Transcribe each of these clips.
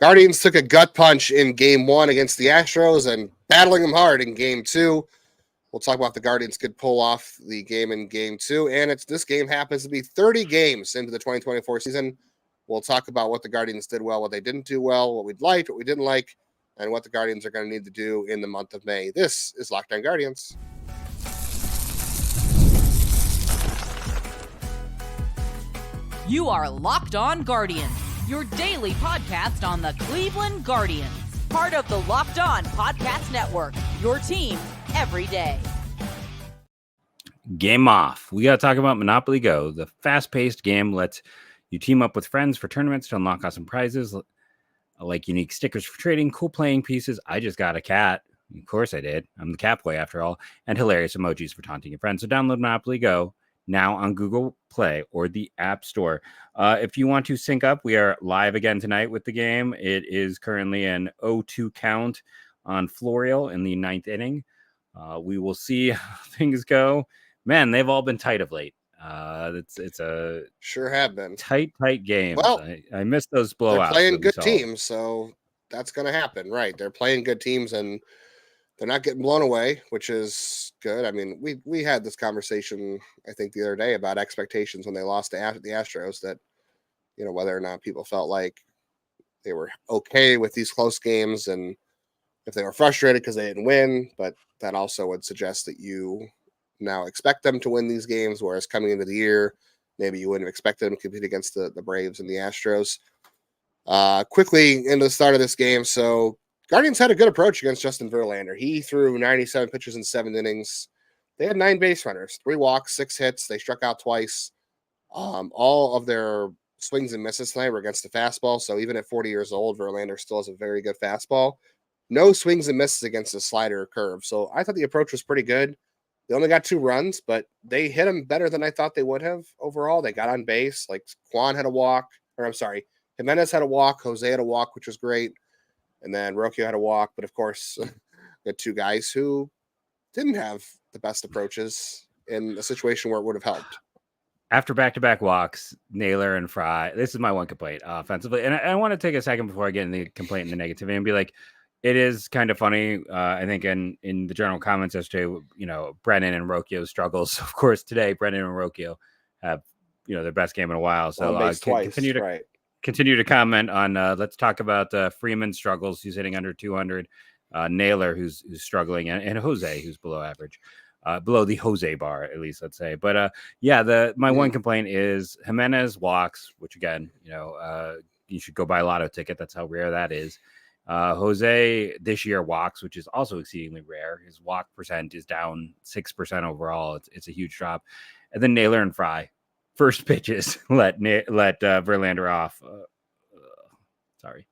Guardians took a gut punch in game 1 against the Astros and battling them hard in game 2. We'll talk about the Guardians could pull off the game in game 2. And this game happens to be 30 games into the 2024 season. We'll talk about what the Guardians did well, what they didn't do well, what we liked, what we didn't like, and what the Guardians are going to need to do in the month of May. This is Locked On Guardians. You are Locked On Guardians, your daily podcast on the Cleveland Guardians. Part of the Locked On Podcast Network, your team every day. Game off. We got to talk about Monopoly Go. The fast-paced game lets you team up with friends for tournaments to unlock awesome prizes like unique stickers for trading, cool playing pieces. I just got a cat. Of course I did. I'm the cat boy after all. And hilarious emojis for taunting your friends. So download Monopoly Go now on Google Play or the App Store. If you want to sync up, we are live again tonight with the game. It is currently an 0-2 count on Florial in the 9th inning. We will see how things go. Man, they've all been tight of late. It's a sure have been tight game. Well, I missed those blowouts. They're playing good teams, so that's going to happen, right? They're playing good teams, and they're not getting blown away, which is good. I mean, we had this conversation, I think, the other day about expectations when they lost to the Astros, that, you know, whether or not people felt like they were okay with these close games and if they were frustrated because they didn't win. But that also would suggest that you now expect them to win these games, whereas coming into the year, maybe you wouldn't have expected them to compete against the Braves and the Astros. Quickly into the start of this game, so Guardians had a good approach against Justin Verlander. He threw 97 pitches in 7 innings. They had 9 base runners, 3 walks, 6 hits. They struck out twice. All of their swings and misses tonight were against the fastball. So even at 40 years old, Verlander still has a very good fastball. No swings and misses against the slider or curve. So I thought the approach was pretty good. They only got 2 runs, but they hit them better than I thought they would have overall. They got on base. Like Jimenez had a walk. Jose had a walk, which was great. And then Rocchio had a walk, but of course, the 2 guys who didn't have the best approaches in a situation where it would have helped. After back-to-back walks, Naylor and Fry, this is my one complaint offensively. And I want to take a second before I get in the complaint and the negativity and be like, it is kind of funny. I think in the general comments yesterday, you know, Brennan and Rocchio's struggles. Of course, today, Brennan and Rocchio have, you know, their best game in a while. So continue to comment on, let's talk about Freeman's struggles. He's hitting under 200. Naylor, who's struggling, and Jose, who's below average, below the Jose bar, at least, let's say. But my one complaint is Jimenez walks, which again, you know, you should go buy a lotto ticket. That's how rare that is. Jose this year walks, which is also exceedingly rare. His walk percent is down 6% overall. It's a huge drop. And then Naylor and Fry. First pitches let Verlander off. Sorry.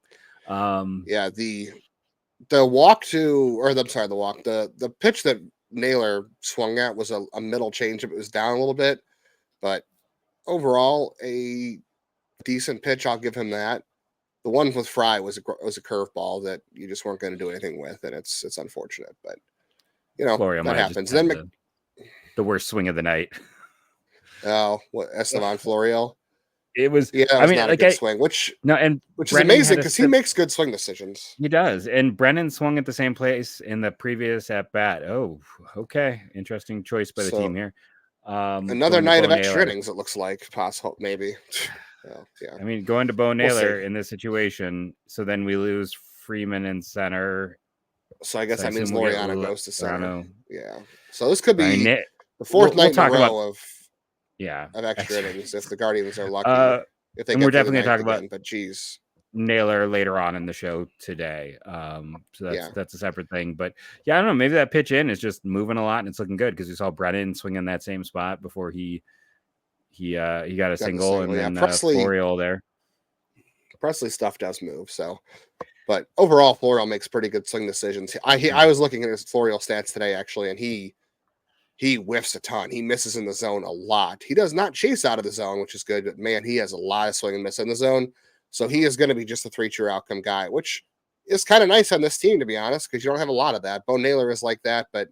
The pitch that Naylor swung at was a middle changeup. It was down a little bit, but overall a decent pitch. I'll give him that. The one with Fry was a curveball that you just weren't going to do anything with, and it's unfortunate, but you know Florio that happens. Then the worst swing of the night. Oh, what Esteban Florial? It was. Yeah, I mean, not a good swing, which is amazing because he makes good swing decisions. He does, and Brennan swung at the same place in the previous at bat. Oh, okay, interesting choice by the team here. Another night of extra innings. It looks like possible, maybe. Well, yeah. I mean, going to Bo Naylor in this situation, so then we lose Freeman in center. So I guess that means Laureano goes to center. Yeah. So this could be the 4th night in a row of extra innings if the Guardians are lucky. If they we're definitely going to talk about, but geez, Naylor later on in the show today. So that's a separate thing. But yeah, I don't know. Maybe that pitch in is just moving a lot and it's looking good because we saw Brennan swing in that same spot before he got a single and then Florial there. Presley stuff does move. So, but overall, Florial makes pretty good swing decisions. I was looking at his Florial stats today actually, and he whiffs a ton. He misses in the zone a lot. He does not chase out of the zone, which is good. But man, he has a lot of swing and miss in the zone. So he is going to be just a 3 true outcome guy, which is kind of nice on this team, to be honest, because you don't have a lot of that. Bo Naylor is like that, but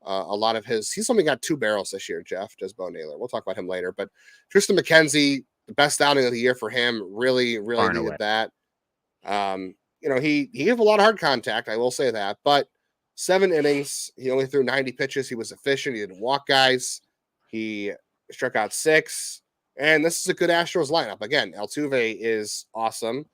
a lot of he's only got 2 barrels this year, Jeff, does Bo Naylor. We'll talk about him later. But Triston McKenzie, the best outing of the year for him, really needed that. He gave a lot of hard contact, I will say that, but 7 innings, he only threw 90 pitches. He was efficient. He didn't walk guys. He struck out 6. And this is a good Astros lineup. Again, Altuve is awesome.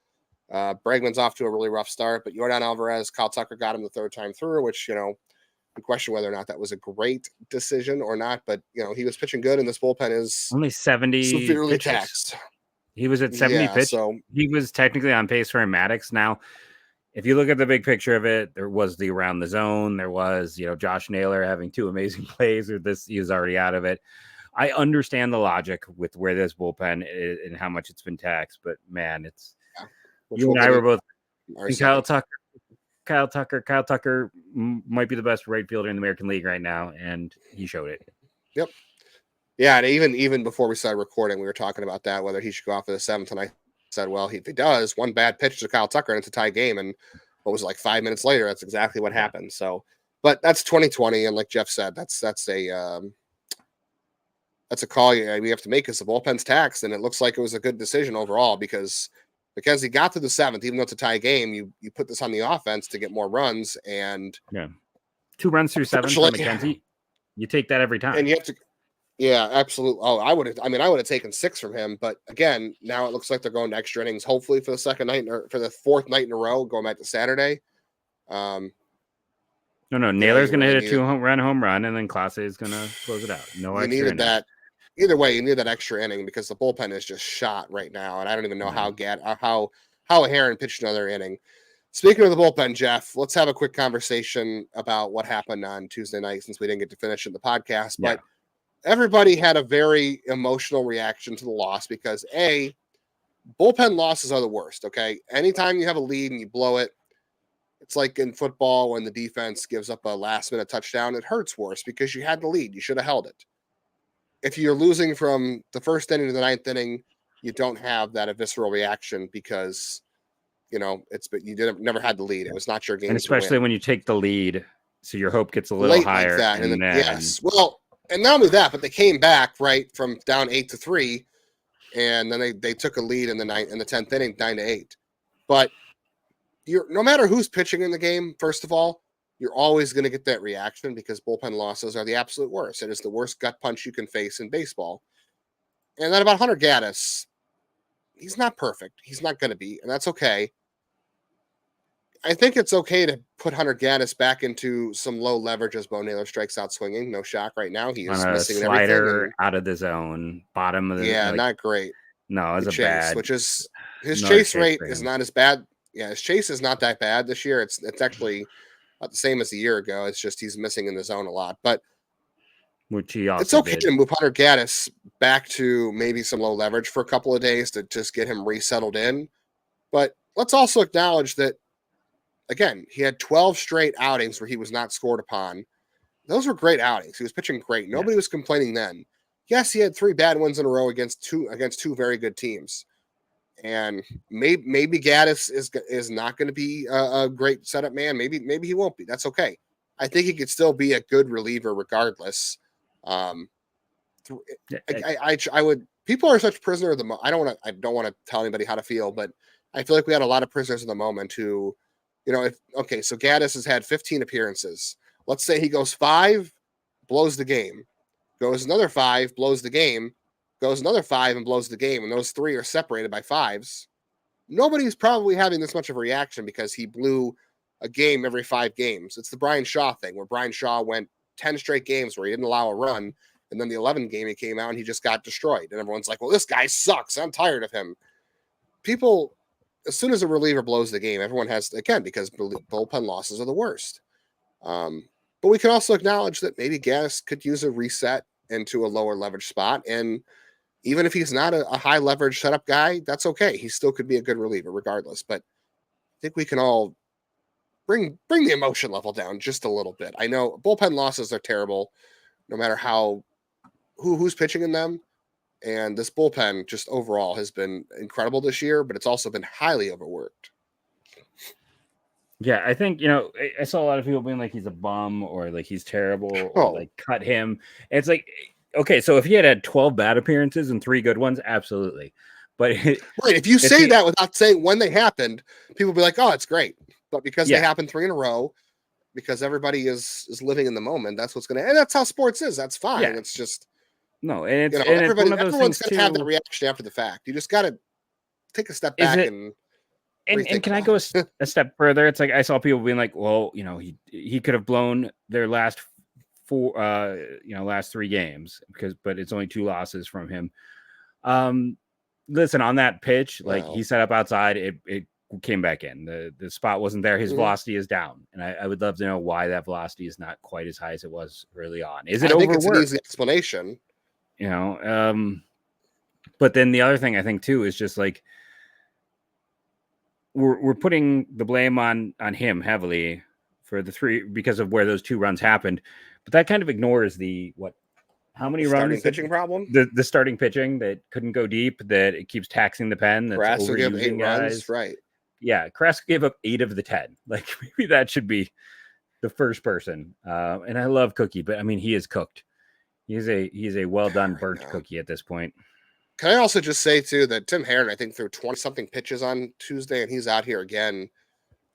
Bregman's off to a really rough start, but Yordan Alvarez, Kyle Tucker got him the 3rd time through, which, we question whether or not that was a great decision or not. But, he was pitching good, and this bullpen is only 70 severely pitches. taxed. He was at 70 pitches. So he was technically on pace for a Maddox. Now, if you look at the big picture of it, there was the around the zone. There was, Josh Naylor having 2 amazing plays. Or this, he was already out of it. I understand the logic with where this bullpen is and how much it's been taxed, but man, it's you and I were both. Kyle Tucker might be the best right fielder in the American League right now, and he showed it. Yep. Yeah, and even before we started recording, we were talking about that, whether he should go off for the 7th, and I said, well, if he does, one bad pitch to Kyle Tucker, and it's a tie game, and what was it, like 5 minutes later, that's exactly what happened. So, but that's 2020, and like Jeff said, that's a call we have to make because the bullpen's taxed, and it looks like it was a good decision overall because McKenzie got to the 7th, even though it's a tie game. You put this on the offense to get more runs, and 2 runs through 7 for McKenzie. You take that every time, and you have to. Yeah, absolutely. Oh, I would have taken 6 from him, but again, now it looks like they're going to extra innings, hopefully for the second night or for the 4th night in a row, going back to Saturday. No, Naylor's going to hit a 2-run home run, and then Clase is going to close it out. No, you needed that. Either way, you need that extra inning because the bullpen is just shot right now, and I don't even know how Heron pitched another inning. Speaking of the bullpen, Jeff, let's have a quick conversation about what happened on Tuesday night since we didn't get to finish in the podcast. Yeah. But everybody had a very emotional reaction to the loss because bullpen losses are the worst. Okay, anytime you have a lead and you blow it, it's like in football when the defense gives up a last-minute touchdown. It hurts worse because you had the lead. You should have held it. If you're losing from the 1st inning to the 9th inning, you don't have that visceral reaction because you never had the lead. It was not your game. And especially when you take the lead, so your hope gets a little late higher. Like that. And then, yes. Well, and not only that, but they came back right from down 8-3, and then they took a lead in the 10th inning, 9-8. But no matter who's pitching in the game, first of all, you're always going to get that reaction because bullpen losses are the absolute worst. It is the worst gut punch you can face in baseball. And then about Hunter Gaddis, he's not perfect. He's not going to be, and that's okay. I think it's okay to put Hunter Gaddis back into some low leverage as Bo Naylor strikes out swinging. No shock right now. He is missing slider out of the zone, bottom of the. Yeah, not great. No, it's a chase, bad. Which is his chase rate is not as bad. Yeah, his chase is not that bad this year. It's actually about the same as a year ago. It's just he's missing in the zone a lot. But which he also it's okay to move Hunter Gaddis back to maybe some low leverage for a couple of days to just get him resettled in. But let's also acknowledge that, again, he had 12 straight outings where he was not scored upon. Those were great outings. He was pitching great. Nobody was complaining then. Yes, he had 3 bad ones in a row against two very good teams. And maybe Gaddis is not going to be a great setup man. Maybe he won't be. That's okay. I think he could still be a good reliever regardless. I would. People are such prisoner of the moment. I don't want to tell anybody how to feel, but I feel like we had a lot of prisoners of the moment who, so Gaddis has had 15 appearances. Let's say he goes 5, blows the game. Goes another 5, blows the game. Goes another 5 and blows the game, and those 3 are separated by 5s. Nobody's probably having this much of a reaction because he blew a game every 5 games. It's the Brian Shaw thing, where Brian Shaw went 10 straight games where he didn't allow a run, and then the 11th game he came out and he just got destroyed. And everyone's like, well, this guy sucks. I'm tired of him. People, as soon as a reliever blows the game, everyone has, again, because bullpen losses are the worst. But we can also acknowledge that maybe Gaddis could use a reset into a lower leverage spot, and even if he's not a high leverage setup guy, that's okay. He still could be a good reliever regardless. But I think we can all bring the emotion level down just a little bit. I know bullpen losses are terrible, no matter who's pitching in them. And this bullpen just overall has been incredible this year, but it's also been highly overworked. Yeah, I think, I saw a lot of people being like he's a bum or like he's terrible or like cut him. It's like, okay, so if he had 12 bad appearances and 3 good ones, absolutely. But right. If you say that without saying when they happened, people will be like, "Oh, it's great." But because they happened 3 in a row, because everybody is living in the moment, that's what's going to, and that's how sports is. That's fine. Yeah. It's just no, and it's everyone's one of those going things to have that too. reaction after the fact. You just got to take a step back and can I go a step further? It's like I saw people being like, "Well, he could have blown their last 3 games but it's only 2 losses from him." Listen, on that pitch, like he set up outside, it came back in. The spot wasn't there. His velocity is down, and I would love to know why that velocity is not quite as high as it was early on. Is it overworked? I think it's an easy explanation. But then the other thing I think too is just like we're putting the blame on him heavily for the 3 because of where those 2 runs happened, but that kind of ignores how many runs pitching problem? The starting pitching that couldn't go deep, that it keeps taxing the pen. That's Carrasco gave 8 guys. runs, right? Yeah, Carrasco gave up 8 of the 10. Like maybe that should be the first person. And I love Cookie, but I mean he is cooked. He's a well done burnt cookie at this point. Can I also just say too that Tim Herron, I think, threw 20-something pitches on Tuesday, and he's out here again.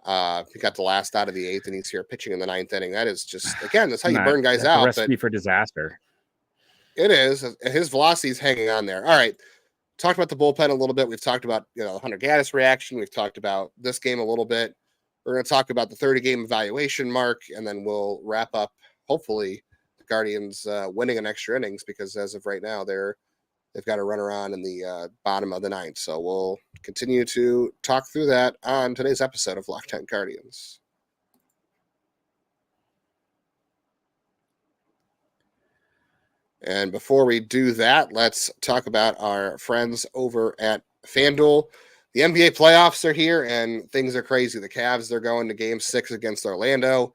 He got the last out of the 8th, and he's here pitching in the 9th inning. That is just, again, that's how you burn guys out. A recipe for disaster. It is. His velocity is hanging on there. All right. Talked about the bullpen a little bit. We've talked about the Hunter Gaddis reaction. We've talked about this game a little bit. We're going to talk about the 30-game evaluation mark, and then we'll wrap up, hopefully, the Guardians winning an extra innings, because as of right now, they've got a runner on in the bottom of the 9th. So we'll continue to talk through that on today's episode of Locked On Guardians. And before we do that, let's talk about our friends over at FanDuel. The NBA playoffs are here, and things are crazy. The Cavs, they're going to Game 6 against Orlando.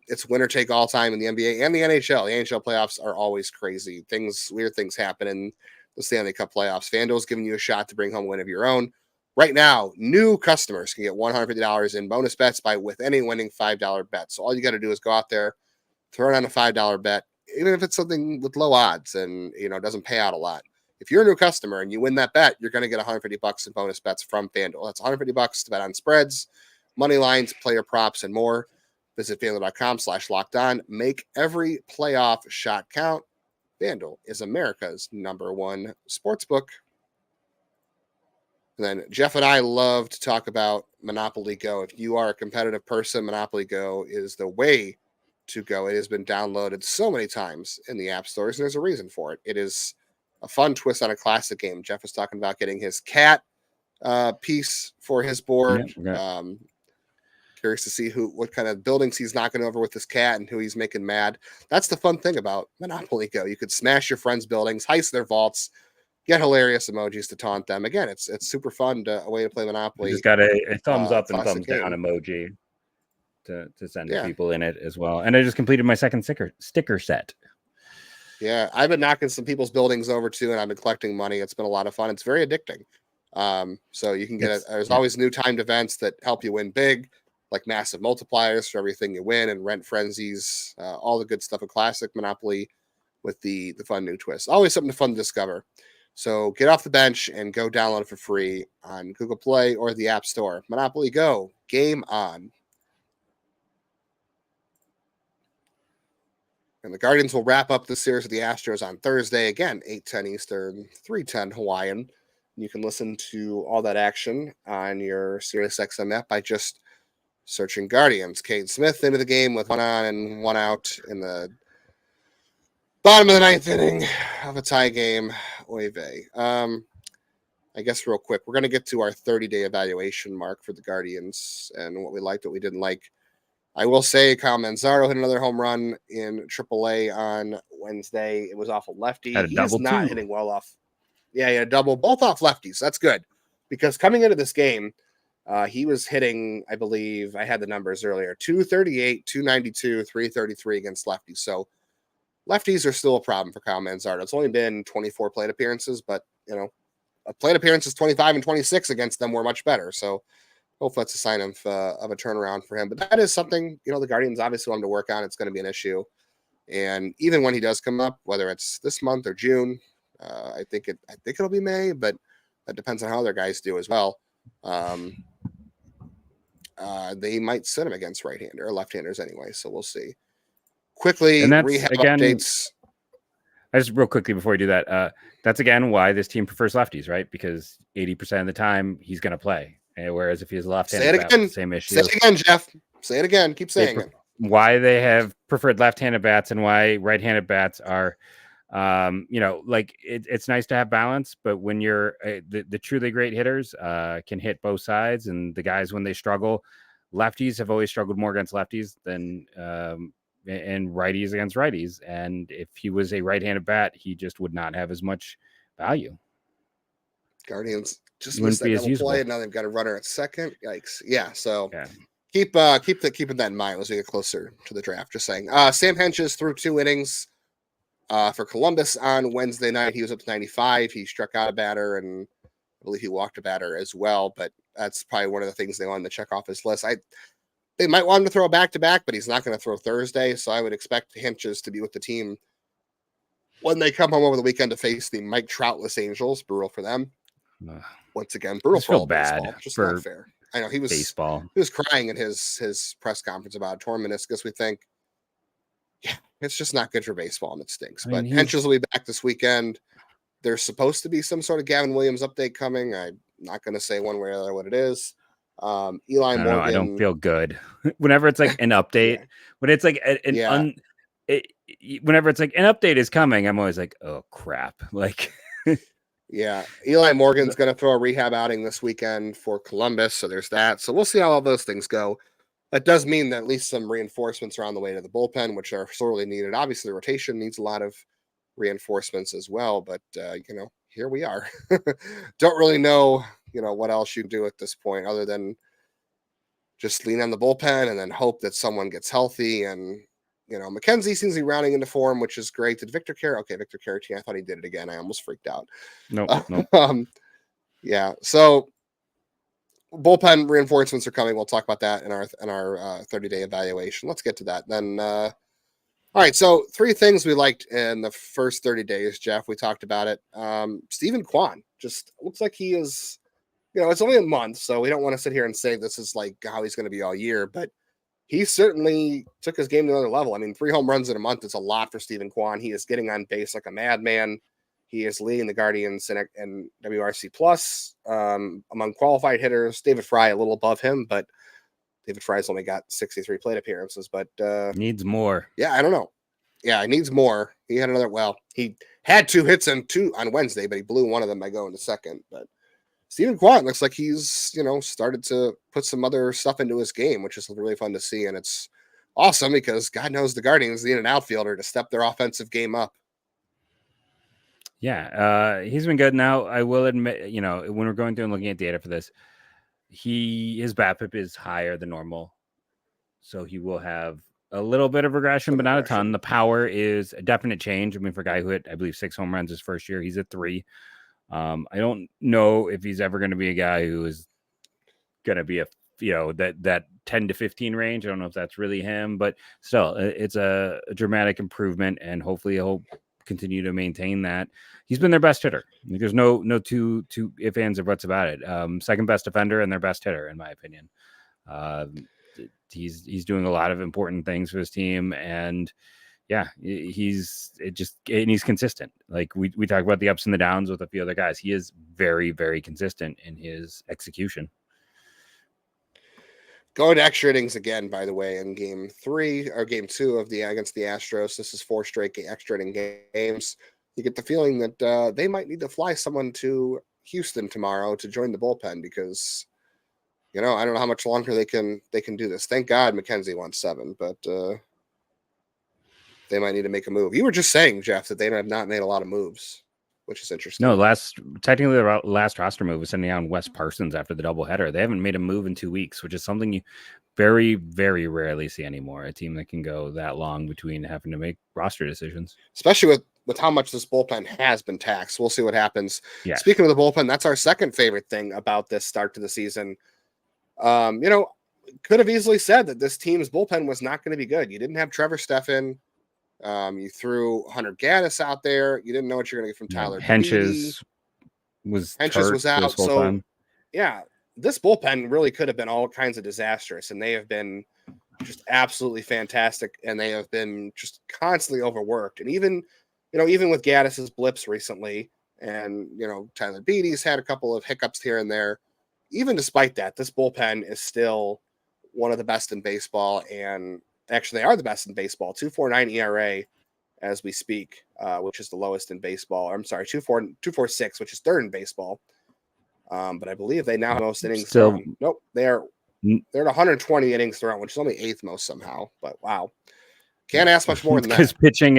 It's winner take all time in the NBA and the NHL. The NHL playoffs are always crazy. Weird things happen in the Stanley Cup playoffs. FanDuel's giving you a shot to bring home a win of your own. Right now, new customers can get $150 in bonus bets with any winning $5 bet. So all you got to do is go out there, throw it on a $5 bet, even if it's something with low odds and doesn't pay out a lot. If you're a new customer and you win that bet, you're going to get $150 in bonus bets from FanDuel. That's $150 to bet on spreads, money lines, player props, and more. Visit FanDuel.com/lockedon. Make every playoff shot count. FanDuel is America's #1 sportsbook. And then Jeff and I love to talk about Monopoly Go. If you are a competitive person, Monopoly Go is the way to go. It has been downloaded so many times in the app stores, and there's a reason for it. It is a fun twist on a classic game. Jeff was talking about getting his cat piece for his board. Yeah. Curious to see what kind of buildings he's knocking over with his cat and who he's making mad. That's the fun thing about Monopoly Go. You could smash your friends' buildings, heist their vaults, get hilarious emojis to taunt them. Again, it's super fun a way to play Monopoly. You just got a thumbs up and thumbs down emoji to send to people in it as well. And I just completed my second sticker set. Yeah, I've been knocking some people's buildings over too, and I've been collecting money. It's been a lot of fun. It's very addicting. So you can get there's always new timed events that help you win big, like massive multipliers for everything you win, and rent frenzies, all the good stuff of classic Monopoly with the fun new twist. Always something fun to discover. So get off the bench and go download it for free on Google Play or the App Store. Monopoly Go, game on. And the Guardians will wrap up the series of the Astros on Thursday, again, 8:10 Eastern, 3:10 Hawaiian. You can listen to all that action on your SiriusXM app by just searching Guardians. Cade Smith into the game with 1 on and 1 out in the bottom of the 9th inning of a tie game. Oy vey. I guess real quick, we're going to get to our 30-day evaluation mark for the Guardians and what we liked, what we didn't like. I will say Kyle Manzardo hit another home run in AAA on Wednesday. It was off a lefty. He's not hitting well off. Yeah, he had a double, both off lefties. That's good because coming into this game, he was hitting, I believe, I had the numbers earlier, 238, 292, 333 against lefties. So lefties are still a problem for Kyle Manzardo. It's only been 24 plate appearances, but, a plate appearances 25 and 26 against them were much better. So hopefully that's a sign of a turnaround for him. But that is something, the Guardians obviously want him to work on. It's going to be an issue. And even when he does come up, whether it's this month or June, I think it'll be May, but That depends on how other guys do as well. They might sit him against right-hander or left-handers anyway, so we'll see. Quickly, And that's, rehab again, updates. I just real quickly before we do that, that's again why this team prefers lefties, right? Because 80% of the time he's going to play. Whereas if he's left-handed, Say it again. Same issue. Say it again, Jeff. Say it again. Keep saying it. Why they have preferred left-handed bats and why right-handed bats are, like it's nice to have balance, but when you're the truly great hitters can hit both sides, and the guys when they struggle, lefties have always struggled more against lefties than and righties against righties. And if he was a right-handed bat, he just would not have as much value. Guardians just missed that double play, and now they've got a runner at second. Yikes! Yeah, so keeping that in mind as we get closer to the draft. Just saying. Sam Hentges threw 2 innings for Columbus on Wednesday night. He was up to 95. He struck out a batter, and I believe he walked a batter as well. But that's probably one of the things they wanted to check off his list. They might want him to throw a back-to-back, but he's not going to throw Thursday, so I would expect Hentges to be with the team when they come home over the weekend to face the Mike Troutless Angels. Brutal for them. Once again, brutal for all bad baseball. Just not fair. I know he was baseball. He was crying in his press conference about a torn meniscus. We think, yeah, it's just not good for baseball, and it stinks. But Hentges will be back this weekend. There's supposed to be some sort of Gavin Williams update coming. I'm not going to say one way or the other what it is. Eli Morgan. I don't feel good whenever it's like an update. When it's like whenever it's like an update is coming, I'm always like, oh crap! Like, yeah, Eli Morgan's going to throw a rehab outing this weekend for Columbus, so there's that. So we'll see how all those things go. That does mean that at least some reinforcements are on the way to the bullpen, which are sorely needed. Obviously, the rotation needs a lot of reinforcements as well, but here we are. Don't really know, what else you do at this point other than just lean on the bullpen and then hope that someone gets healthy. And McKenzie seems to be rounding into form, which is great. Did Victor Carey? Okay, Victor Carey. I thought he did it again. I almost freaked out. No. Yeah. So bullpen reinforcements are coming. We'll talk about that in our 30-day evaluation. Let's get to that then. All right, so 3 things we liked in the first 30 days, Jeff. We talked about it. Steven Kwan just looks like he is, it's only a month, so we don't want to sit here and say this is like how he's going to be all year, but he certainly took his game to another level. I mean, 3 home runs in a month is a lot for Steven Kwan. He is getting on base like a madman. He is leading the Guardians in WRC plus among qualified hitters. David Fry a little above him, but David Fry's only got 63 plate appearances, but needs more. Yeah, I don't know. Yeah, he needs more. He had he had 2 hits on Wednesday, but he blew one of them by going to second. But Steven Kwan looks like he's, started to put some other stuff into his game, which is really fun to see. And it's awesome because God knows the Guardians need an outfielder to step their offensive game up. Yeah, he's been good. Now, I will admit, when we're going through and looking at data for this, his BABIP is higher than normal, so he will have a little bit of regression, but not a ton. The power is a definite change. I mean, for a guy who hit, I believe, 6 home runs his first year, he's at 3. I don't know if he's ever going to be a guy who is going to be that 10 to 15 range. I don't know if that's really him, but still, it's a dramatic improvement, and hopefully he'll continue to maintain that. He's been their best hitter. There's no two ifs, ands, or buts about it. Second best defender and their best hitter, in my opinion. He's doing a lot of important things for his team, and yeah, he's consistent. Like we talk about the ups and the downs with a few other guys. He is very, very consistent in his execution. Going to extra innings again, by the way, in game 3 or game 2 against the Astros. This is 4 straight extra inning games. You get the feeling that they might need to fly someone to Houston tomorrow to join the bullpen because, I don't know how much longer they can do this. Thank God McKenzie won 7, but they might need to make a move. You were just saying, Jeff, that they have not made a lot of moves, which is interesting. No, technically the last roster move was sending down Wes Parsons after the doubleheader. They haven't made a move in 2 weeks, which is something you very, very rarely see anymore. A team that can go that long between having to make roster decisions, especially with how much this bullpen has been taxed. We'll see what happens. Yeah. Speaking of the bullpen, that's our second favorite thing about this start to the season. Could have easily said that this team's bullpen was not going to be good. You didn't have Trevor Stephan. You threw Hunter Gaddis out there. You didn't know what you're going to get from Tyler Hentges. was Henches hurt was out. this whole So time. yeah, this bullpen really could have been all kinds of disastrous, and they have been just absolutely fantastic, and they have been just constantly overworked. And even with Gaddis's blips recently, and Tyler Beatty's had a couple of hiccups here and there. Even despite that, this bullpen is still one of the best in baseball, and actually they are the best in baseball. 2.49 ERA as we speak, which is the lowest in baseball. I'm sorry, 2.46, which is third in baseball. But I believe they now have most innings thrown. Nope, they're at 120 innings thrown, which is only eighth most somehow. But wow, can't ask much more than that. Because pitching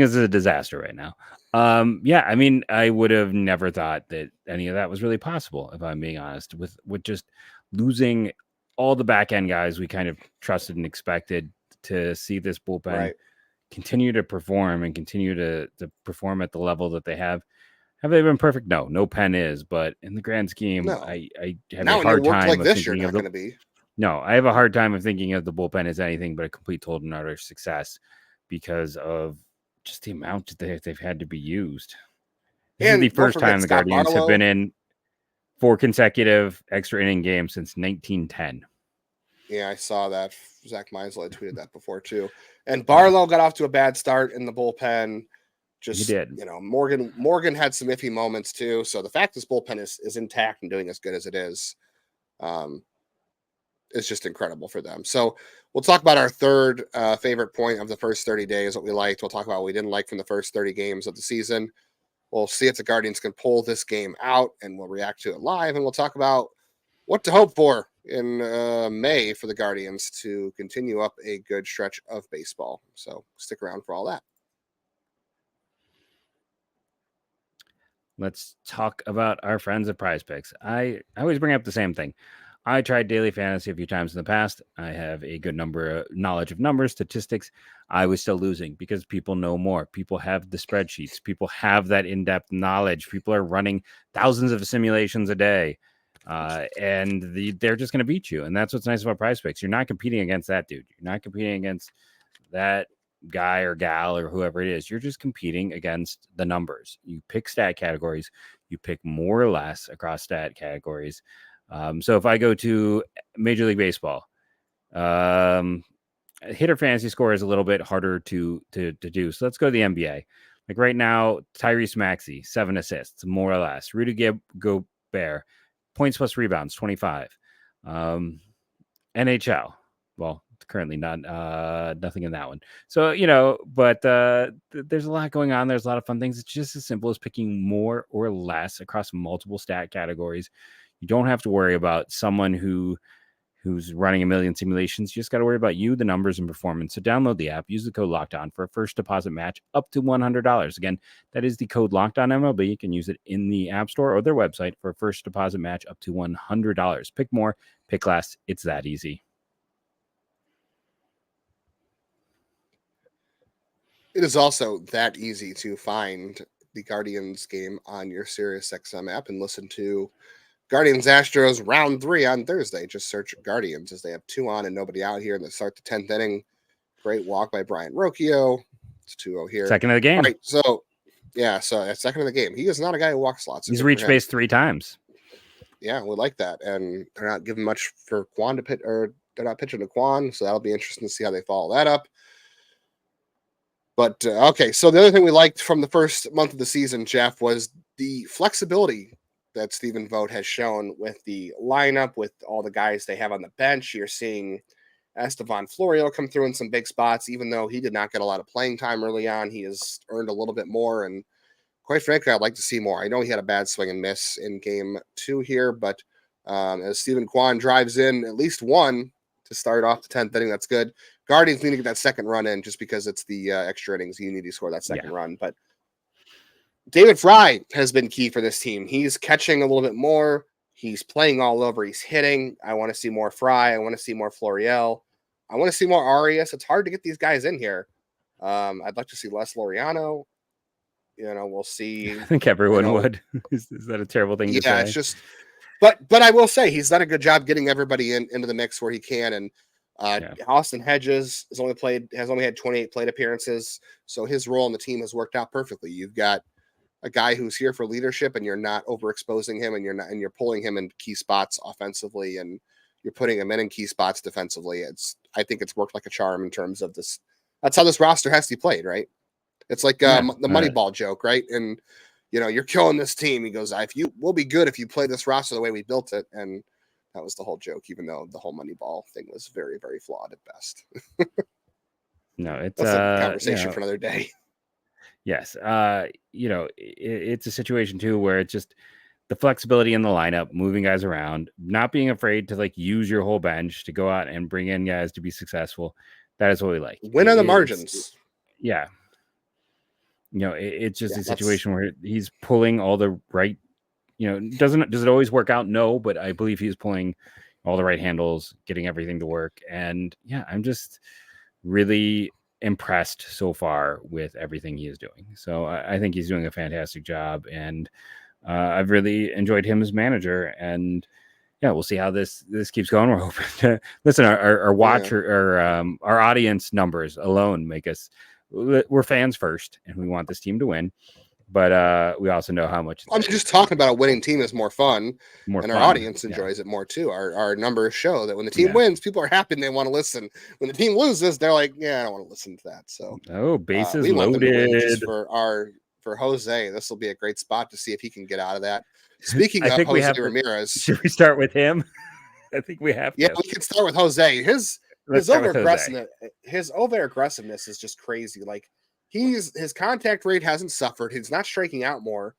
is a disaster right now. Yeah, I mean, I would have never thought that any of that was really possible, if I'm being honest, with just losing all the back end guys we kind of trusted and expected to see this bullpen continue to perform and continue to perform at the level that they have. Have they been perfect? No pen is, but in the grand scheme, No. I have Now a hard time like of this, thinking you're of not the. going to be. No, I have a hard time of thinking of the bullpen as anything but a complete total and utter success because of just the amount that they've had to be used. This is the first time the Guardians have been in 4 consecutive extra inning games since 1910. Yeah, I saw that. Zach Meisel tweeted that before too. And Barlow got off to a bad start in the bullpen. He did. Morgan had some iffy moments too. So the fact this bullpen is intact and doing as good as it is just incredible for them. So we'll talk about our third favorite point of the first 30 days, what we liked. We'll talk about what we didn't like from the first 30 games of the season. We'll see if the Guardians can pull this game out, and we'll react to it live. And we'll talk about what to hope for in May for the Guardians to continue up a good stretch of baseball. So stick around for all that. Let's talk about our friends at PrizePicks. I always bring up the same thing. I tried daily fantasy a few times in the past. I have a good knowledge of numbers, statistics. I was still losing because people know more. People have the spreadsheets. People have that in-depth knowledge. People are running thousands of simulations a day. And they're just going to beat you. And that's what's nice about PrizePicks. You're not competing against that dude. You're not competing against that guy or gal or whoever it is. You're just competing against the numbers. You pick stat categories. You pick more or less across stat categories. So if I go to Major League Baseball, hitter fantasy score is a little bit harder to do. So let's go to the NBA. Like right now, Tyrese Maxey, 7 assists, more or less. Rudy Gobert, points plus rebounds, 25. NHL, well, currently nothing in that one. So, but there's a lot going on. There's a lot of fun things. It's just as simple as picking more or less across multiple stat categories. You don't have to worry about someone who's running a million simulations. You just got to worry about you, the numbers, and performance. So download the app, use the code LOCKEDON for a first deposit match up to $100. Again, that is the code LOCKEDONMLB. You can use it in the App Store or their website for a first deposit match up to $100. Pick more, pick less. It's that easy. It is also that easy to find the Guardians game on your SiriusXM app and listen to Guardians Astros round 3 on Thursday. Just search Guardians as they have 2 on and nobody out here. And they start the 10th inning. Great walk by Brian Rocchio. It's 2-0 here. Second of the game. All right, so that's second of the game. He is not a guy who walks lots. He's reached base 3 times. Yeah, we like that. And they're not giving much for Kwan to pitch, or they're not pitching to Kwan. So that'll be interesting to see how they follow that up. But okay, so the other thing we liked from the first month of the season, Jeff, was the flexibility that Stephen Vogt has shown with the lineup, with all the guys they have on the bench. You're seeing Estevan Florial come through in some big spots, even though he did not get a lot of playing time early on. He has earned a little bit more, and quite frankly, I'd like to see more. I know he had a bad swing and miss in game 2 here, but as Stephen Kwan drives in at least one to start off the 10th inning, that's good. Guardians need to get that second run in just because it's the extra innings. You need to score that second run. But David Fry has been key for this team. He's catching a little bit more. He's playing all over. He's hitting. I want to see more Fry. I want to see more Florial. I want to see more Arias. It's hard to get these guys in here. I'd like to see less Laureano. We'll see. I think everyone would. Is that a terrible thing to say? Yeah, it's just – but I will say he's done a good job getting everybody into the mix where he can. And Austin Hedges has only had 28 plate appearances, so his role on the team has worked out perfectly. You've got a guy who's here for leadership, and you're not overexposing him, and you're pulling him in key spots offensively, and you're putting him in key spots defensively. I think it's worked like a charm in terms of this. That's how this roster has to be played, right? It's like the Moneyball joke, right? And you're killing this team. He goes, we'll be good if you play this roster the way we built it. And that was the whole joke, even though the whole Moneyball thing was very, very flawed at best. No, it's that's a conversation for another day. Yes. It's a situation too where it's just the flexibility in the lineup, moving guys around, not being afraid to use your whole bench to go out and bring in guys to be successable. That is what we like. Win on the margins. Yeah. It's just a situation where he's pulling all the right, does it always work out? No, but I believe he's pulling all the right handles, getting everything to work. And I'm just really impressed so far with everything he is doing. So I think he's doing a fantastic job, and I've really enjoyed him as manager. And we'll see how this keeps going. We're hoping to listen. Our watch or our audience numbers alone make us. We're fans first, and we want this team to win. But we also know how much. I'm just talking about a winning team is more fun, and our audience enjoys it more too. Our numbers show that when the team wins, people are happy and they want to listen. When the team loses, they're like, I don't want to listen to that. So bases loaded for Jose. This will be a great spot to see if he can get out of that. Speaking of Jose Ramirez, should we start with him? I think we have to. Yeah, we can start with Jose. His over aggressiveness is just crazy. Like his contact rate hasn't suffered. He's not striking out more.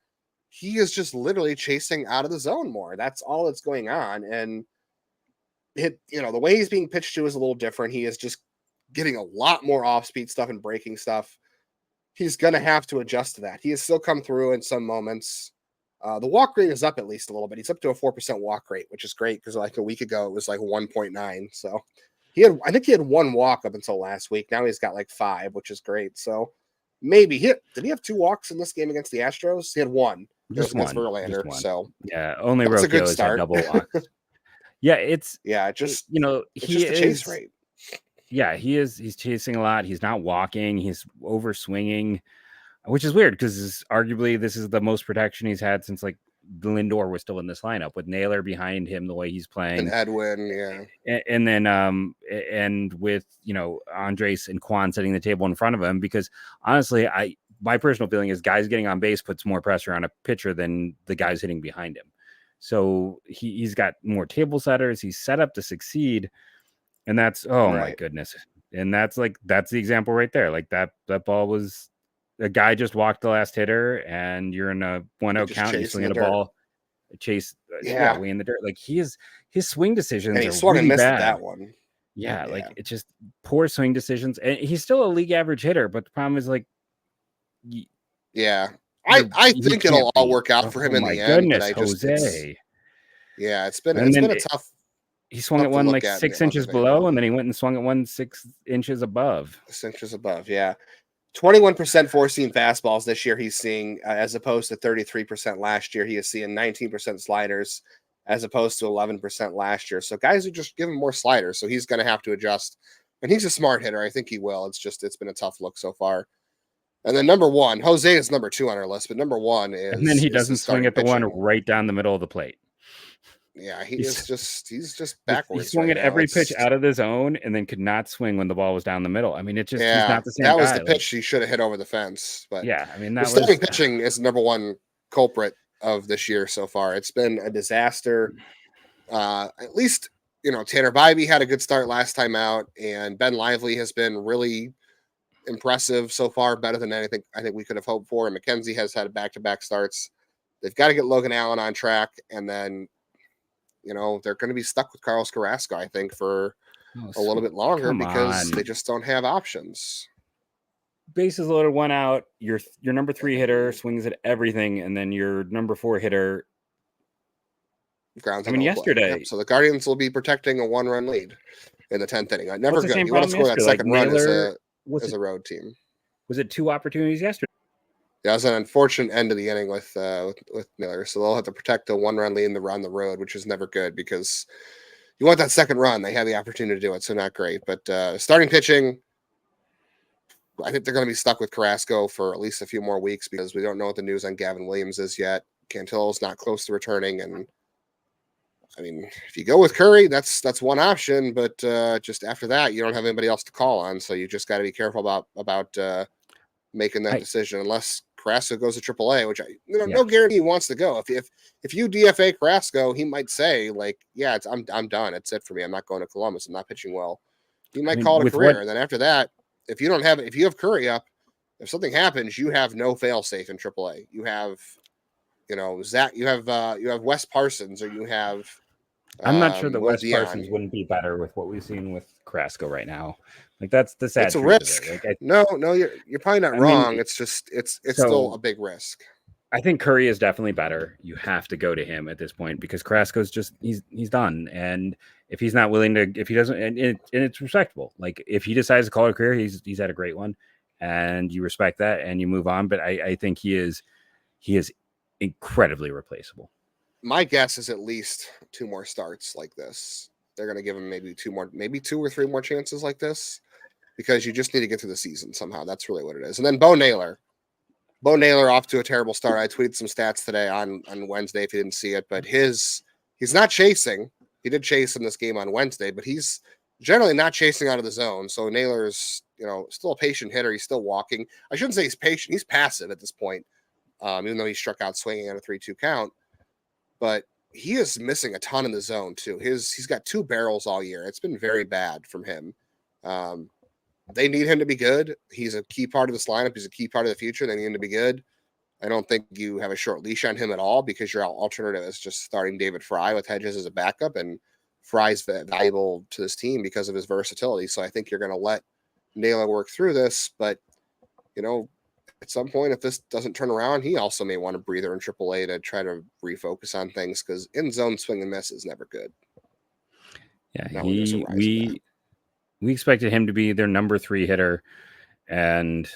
He is just literally chasing out of the zone more. That's all that's going on. And the way he's being pitched to is a little different. He is just getting a lot more off-speed stuff and breaking stuff. He's going to have to adjust to that. He has still come through in some moments. The walk rate is up at least a little bit. He's up to a 4% walk rate, which is great because like a week ago it was like 1.9. So I think he had one walk up until last week. Now he's got like 5, which is great. So maybe did he have 2 walks in this game against the Astros? He had one. Just one. Verlander. Just one. So only Rocchio has had double walks. It's the chase rate. Yeah, he's chasing a lot. He's not walking. He's over swinging, which is weird because arguably this is the most protection he's had since like Lindor was still in this lineup with Naylor behind him the way he's playing, and Edwin, and then and with Andres and Kwan setting the table in front of him, because honestly my personal feeling is guys getting on base puts more pressure on a pitcher than the guys hitting behind him. So he's got more table setters. He's set up to succeed, and that's my goodness, and that's the example right there. Like that ball was. A guy just walked the last hitter, and you're in a 1-0 count. You're swinging a ball, way in the dirt. Like his swing decisions and he are swung really and missed bad. That one. Yeah, like it's just poor swing decisions, and he's still a league average hitter. But the problem is I think it'll all work out for him in the end. Goodness, Jose. It's been a tough. He swung at one like 6 inches below, and then he went and swung at 1 6 inches above. 6 inches above, yeah. 21% four-seam fastballs this year he's seeing, as opposed to 33% last year. He is seeing 19% sliders, as opposed to 11% last year. So guys are just giving more sliders, so he's going to have to adjust. And he's a smart hitter. I think he will. It's been a tough look so far. And then number 1, Jose is number 2 on our list, but number 1 is. And then he doesn't swing at the one right down the middle of the plate. Yeah, he's just backwards. He swung at every pitch out of the zone and then could not swing when the ball was down the middle. I mean, he's not the same guy. That was the pitch he should have hit over the fence. But that starting pitching is the number 1 culprit of this year so far. It's been a disaster. At least, Tanner Bybee had a good start last time out, and Ben Lively has been really impressive so far, better than anything I think we could have hoped for. And McKenzie has had back-to-back starts. They've got to get Logan Allen on track, and then they're going to be stuck with Carlos Carrasco, I think, for a little bit longer because they just don't have options. Bases loaded, 1 out. Your number 3 hitter swings at everything, and then your number 4 hitter grounds. Yesterday. Yep. So the Guardians will be protecting a 1-run lead in the 10th inning. Never good. You want to score that second run as a road team. Was it 2 opportunities yesterday? That was an unfortunate end of the inning with Miller. So they'll have to protect a 1-run lead on the road, which is never good because you want that second run. They had the opportunity to do it, so not great. But starting pitching, I think they're going to be stuck with Carrasco for at least a few more weeks because we don't know what the news on Gavin Williams is yet. Cantillo's not close to returning, and I mean, if you go with Curry, that's one option, but just after that, you don't have anybody else to call on, so you just got to be careful about making that decision unless Carrasco goes to AAA, which no guarantee he wants to go. If you DFA Carrasco, he might say like, yeah, I'm done. It's it for me. I'm not going to Columbus. I'm not pitching well. He might call it a career, and then after that, if you have Curry up, if something happens, you have no fail safe in AAA. You have, Zach. You have Wes Parsons, or you have. I'm not sure that Wes Parsons wouldn't be better with what we've seen with Carrasco right now. Like that's the sad. It's a risk. No, you're probably not wrong. It's just it's still a big risk. I think Curry is definitely better. You have to go to him at this point because Carrasco's just he's done. And if he's not willing to, if he doesn't, and it's respectable. Like if he decides to call it a career, he's had a great one, and you respect that and you move on. But I think he is incredibly replaceable. My guess is at least 2 more starts like this. They're going to give him maybe 2 or 3 more chances like this because you just need to get through the season somehow. That's really what it is. And then Bo Naylor off to a terrible start. I tweeted some stats today on Wednesday if you didn't see it, but he's not chasing. He did chase in this game on Wednesday, but he's generally not chasing out of the zone. So Naylor's, still a patient hitter. He's still walking. I shouldn't say he's patient. He's passive at this point, even though he struck out swinging on a 3-2 count. But he is missing a ton in the zone too. He's got 2 barrels all year. It's been very bad from him. They need him to be good. He's a key part of this lineup. He's a key part of the future. They need him to be good. I don't think you have a short leash on him at all because your alternative is just starting David Fry with Hedges as a backup, and Fry's valuable to this team because of his versatility. So I think you're going to let Naylor work through this, but at some point, if this doesn't turn around, he also may want a breather in AAA to try to refocus on things because in zone swing and miss is never good. Yeah, we expected him to be their number 3 hitter, and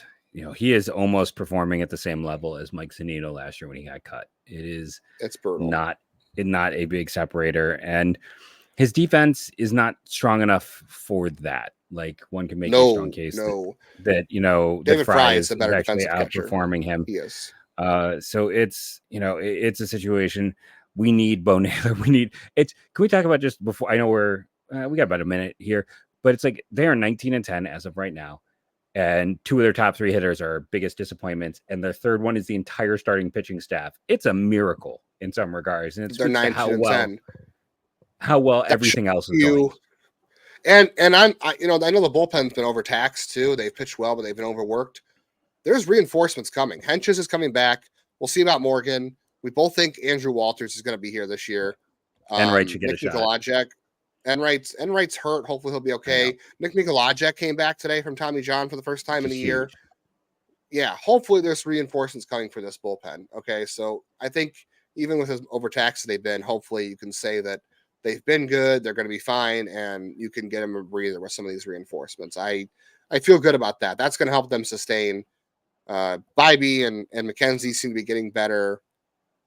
he is almost performing at the same level as Mike Zunino last year when he got cut. It's brutal. Not a big separator, and his defense is not strong enough for that. Like one can make a strong case that David Fry is a better actually defensive outperforming him. He is. So it's it's a situation. We need Bo Naylor. Can we talk about just before? I know we got about a minute here, but it's like they are 19-10 as of right now, and 2 of their top 3 hitters are biggest disappointments, and their third one is the entire starting pitching staff. It's a miracle in some regards, and it's 19-10. How well everything else is going. And I know the bullpen's been overtaxed too. They've pitched well, but they've been overworked. There's reinforcements coming. Henches is coming back. We'll see about Morgan. We both think Andrew Walters is going to be here this year. Enright should get a shot. Enright's hurt. Hopefully he'll be okay. Nick Nikolajek came back today from Tommy John for the first time in a year. Yeah, hopefully there's reinforcements coming for this bullpen. Okay, so I think even with as overtaxed they've been, hopefully you can say that they've been good. They're going to be fine, and you can get them a breather with some of these reinforcements. I feel good about that. That's going to help them sustain. Bybee and McKenzie seem to be getting better.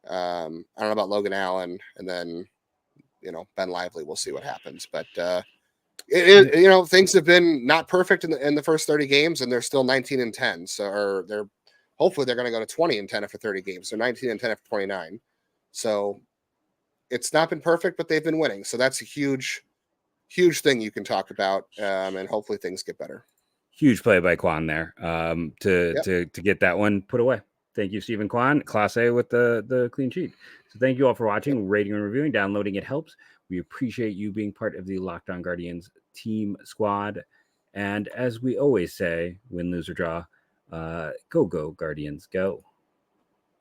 I don't know about Logan Allen, and then Ben Lively. We'll see what happens, but things have been not perfect in the first 30 games, and they're still 19-10. So they're hopefully they're going to go to 20-10 after 30 games. They're 19-10 after 29. So. It's not been perfect, but they've been winning. So that's a huge thing you can talk about, and hopefully things get better. Huge play by Kwan there to get that one put away. Thank you, Stephen Kwan, Class A with the clean sheet. So thank you all for watching, rating and reviewing, downloading. It helps. We appreciate you being part of the Locked On Guardians team squad. And as we always say, win, lose, or draw, go Guardians, go.